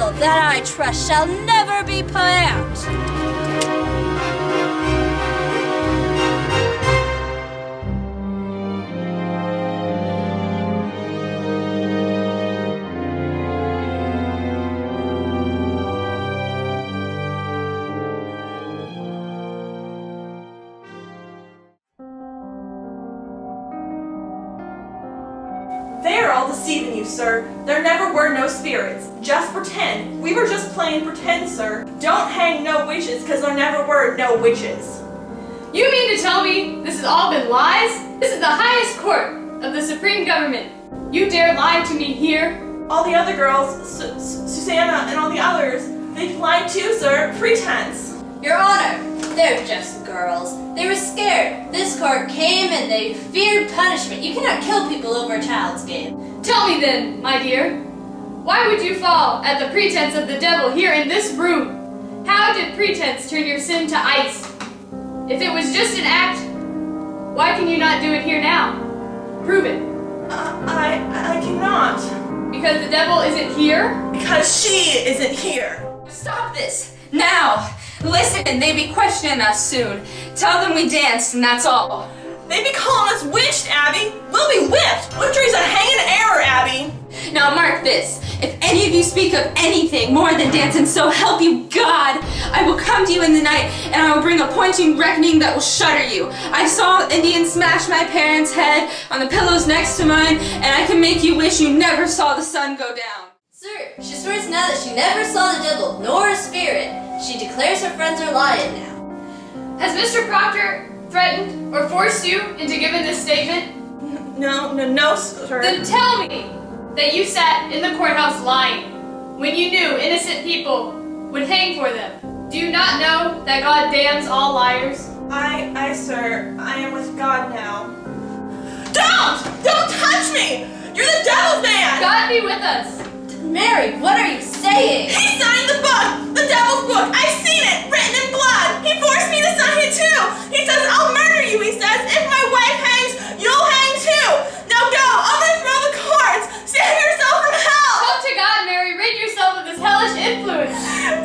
devil that I trust shall never be put out. They are all deceiving you, sir. There never were no spirits. Just pretend. We were just playing pretend, sir. Don't hang no witches, because there never were no witches. You mean to tell me this has all been lies? This is the highest court of the supreme government. You dare lie to me here? All the other girls, Susanna and all the others, they lied too, sir. Pretense. Your Honor, they're just girls. They were scared. This court came and they feared punishment. You cannot kill people over a child's game. Tell me then, my dear, why would you fall at the pretense of the devil here in this room? How did pretense turn your sin to ice? If it was just an act, why can you not do it here now? Prove it. I cannot. Because the devil isn't here? Because she isn't here. Stop this! Now! Listen, they be questioning us soon. Tell them we danced and that's all. They be calling us witched, Abby. We'll be whipped. Witchery's a hanging error, Abby. Now mark this. If any of you speak of anything more than dancing, so help you God, I will come to you in the night and I will bring a pointing reckoning that will shudder you. I saw Indians smash my parents' head on the pillows next to mine, and I can make you wish you never saw the sun go down. Sir, she swears now that she never saw the devil nor a spirit. She declares her friends are lying now. Has Mr. Proctor threatened or forced you into giving this statement? No, sir. Then tell me that you sat in the courthouse lying when you knew innocent people would hang for them. Do you not know that God damns all liars? Sir, I am with God now. Don't touch me! You're the devil's man! God be with us. Mary, what are you saying? He signed the book! The devil's book! I've seen it! Written in blood! He forced me to sign it too! He says, I'll murder you, he says! If my wife hangs, you'll hang too! Now go! I'm gonna throw the cards! Save yourself from hell! Come to God, Mary! Rid yourself of this hellish influence!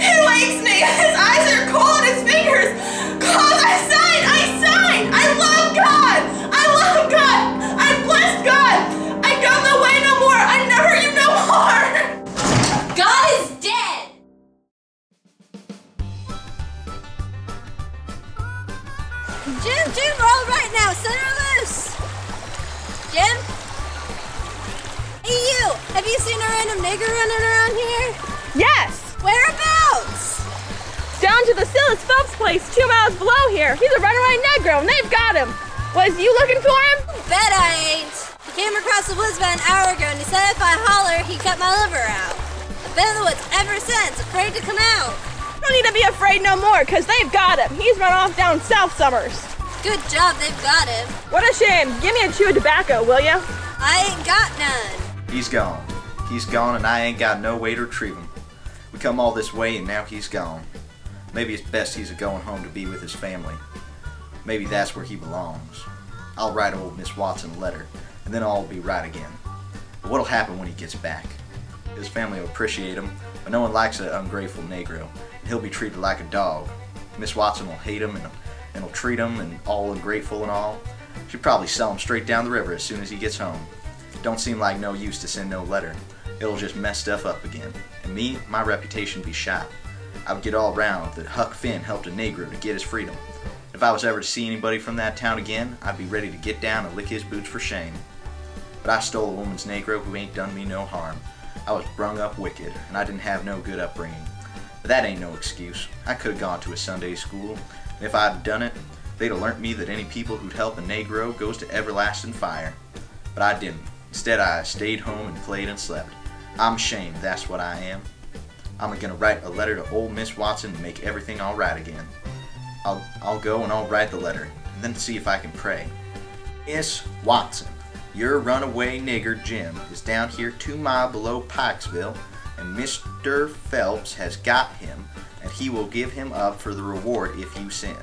He wakes me! His eyes are cold! His fingers! Cause I signed! I love God! I love God! I bless God! I go no way no more! I never you no more! God is dead! Jim, we're all right now. Set her loose. Jim? Hey, you! Have you seen a random nigger running around here? Yes! Whereabouts? Down to the Silas Phelps place 2 miles below here. He's a runaway Negro and they've got him. Was you looking for him? Bet I ain't. He came across the woods about an hour ago and he said if I holler, he'd cut my liver out. I've been in the woods ever since, afraid to come out. Don't need to be afraid no more, because they've got him. He's run off down South Summers. Good job, they've got him. What a shame. Give me a chew of tobacco, will ya? I ain't got none. He's gone. He's gone and I ain't got no way to retrieve him. We come all this way and now he's gone. Maybe it's best he's a-going home to be with his family. Maybe that's where he belongs. I'll write old Miss Watson a letter, and then all will be right again. But what'll happen when he gets back? His family will appreciate him, but no one likes an ungrateful Negro, and he'll be treated like a dog. Miss Watson will hate him and will treat him and all ungrateful and all. She'll probably sell him straight down the river as soon as he gets home. Don't seem like no use to send no letter. It'll just mess stuff up again. And me, my reputation be shot. I would get all around that Huck Finn helped a Negro to get his freedom. If I was ever to see anybody from that town again, I'd be ready to get down and lick his boots for shame. But I stole a woman's Negro who ain't done me no harm. I was brung up wicked, and I didn't have no good upbringing. But that ain't no excuse. I could have gone to a Sunday school, and if I'd done it, they'd have learnt me that any people who'd help a Negro goes to everlasting fire. But I didn't. Instead, I stayed home and played and slept. I'm ashamed, that's what I am. I'm gonna write a letter to old Miss Watson to make everything alright again. I'll go and I'll write the letter, and then see if I can pray. Miss Watson, your runaway nigger Jim is down here 2 miles below Pikesville, and Mr. Phelps has got him, and he will give him up for the reward if you send.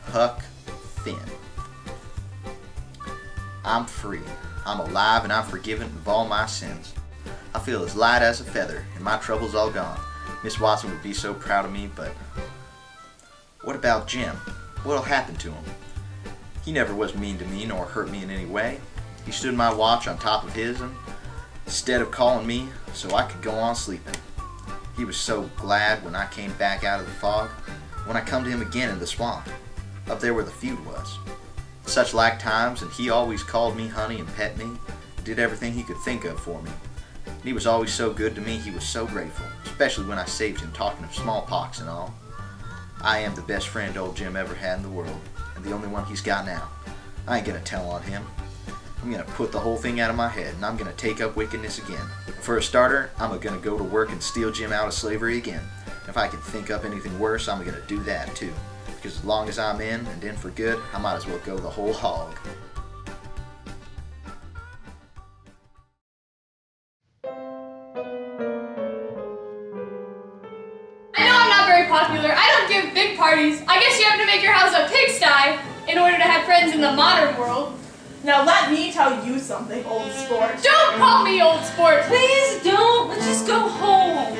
Huck Finn. I'm free. I'm alive and I'm forgiven of all my sins. I feel as light as a feather, and my trouble's all gone. Miss Watson would be so proud of me, but what about Jim? What'll happen to him? He never was mean to me nor hurt me in any way. He stood my watch on top of his and instead of calling me so I could go on sleeping. He was so glad when I came back out of the fog, when I come to him again in the swamp, up there where the feud was. Such like times, and he always called me honey and pet me, and did everything he could think of for me. And he was always so good to me, he was so grateful, especially when I saved him talking of smallpox and all. I am the best friend old Jim ever had in the world, and the only one he's got now. I ain't gonna tell on him. I'm gonna put the whole thing out of my head, and I'm gonna take up wickedness again. For a starter, I'm gonna go to work and steal Jim out of slavery again. If I can think up anything worse, I'm gonna do that too. Because as long as I'm in, and in for good, I might as well go the whole hog. I know I'm not very popular. I don't give big parties. I guess you have to make your house a pigsty in order to have friends in the modern world. Now let me tell you something, old sport. Don't call me old sport. Please don't. Let's just go home.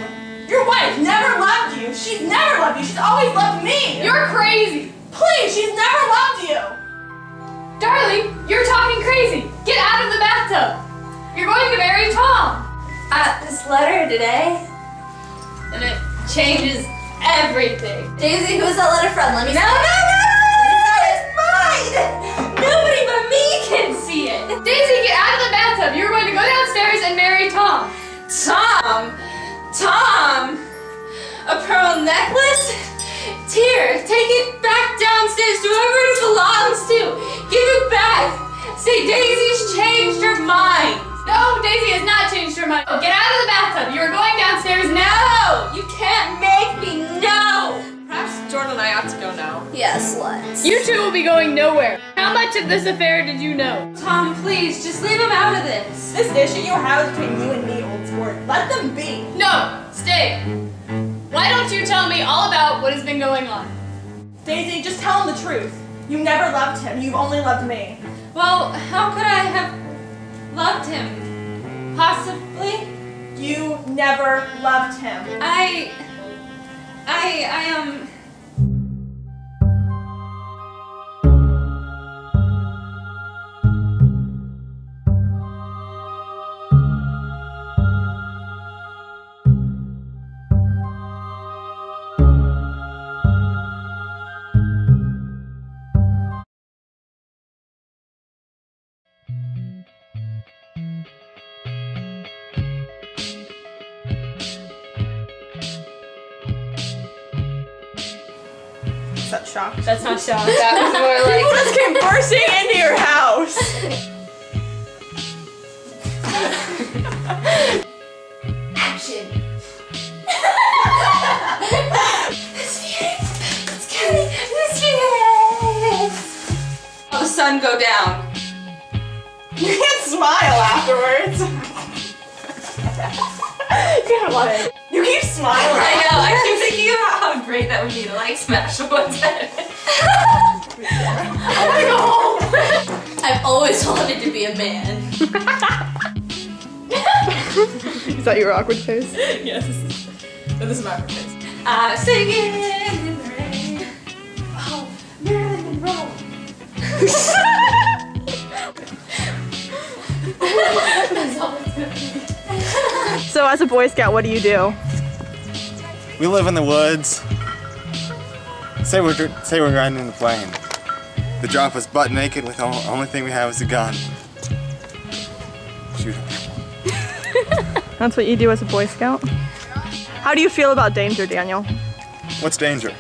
Your wife never loved you. She's never loved you. She's always loved me. You're crazy. Please, she's never loved you. Darling, you're talking crazy. Get out of the bathtub. You're going to marry Tom. This letter today, And it changes everything. Daisy, who's that letter from? Let me see. It's mine. Nobody but me can see it. Daisy, get out of the bathtub. You're going to go downstairs and marry Tom. Tom, a pearl necklace? Here, take it back downstairs to whoever it belongs to. Give it back. Say Daisy's changed her mind. No, Daisy has not changed her mind. Get out of the bathtub. You're going downstairs now. No, you can't make me. No. Perhaps Jordan and I ought to go now. Yes, let's. You two will be going nowhere. How much of this affair did you know? Tom, please, just leave him out of this. This issue you have between you and me, old sport. Let them be. No, stay. Why don't you tell me all about what has been going on? Daisy, just tell him the truth. You never loved him. You've only loved me. Well, how could I have loved him? Possibly? You never loved him. I Is that shocked? That's not shock. That was more like... People just came bursting into your house. Action. the sun go down. You can't smile afterwards. Come on. You keep smiling. I know, I keep thinking about how great that would be to like smash someone's head. I wanna go home. I've always wanted to be a man. Is that your awkward face? Yes. No, this is my awkward face. Singing in the rain. Oh, Marilyn Monroe. So as a Boy Scout, what do you do? We live in the woods. Say we're riding in the plane. They drop us butt naked with the only thing we have is a gun. Shoot 'em. That's what you do as a Boy Scout? How do you feel about danger, Daniel? What's danger?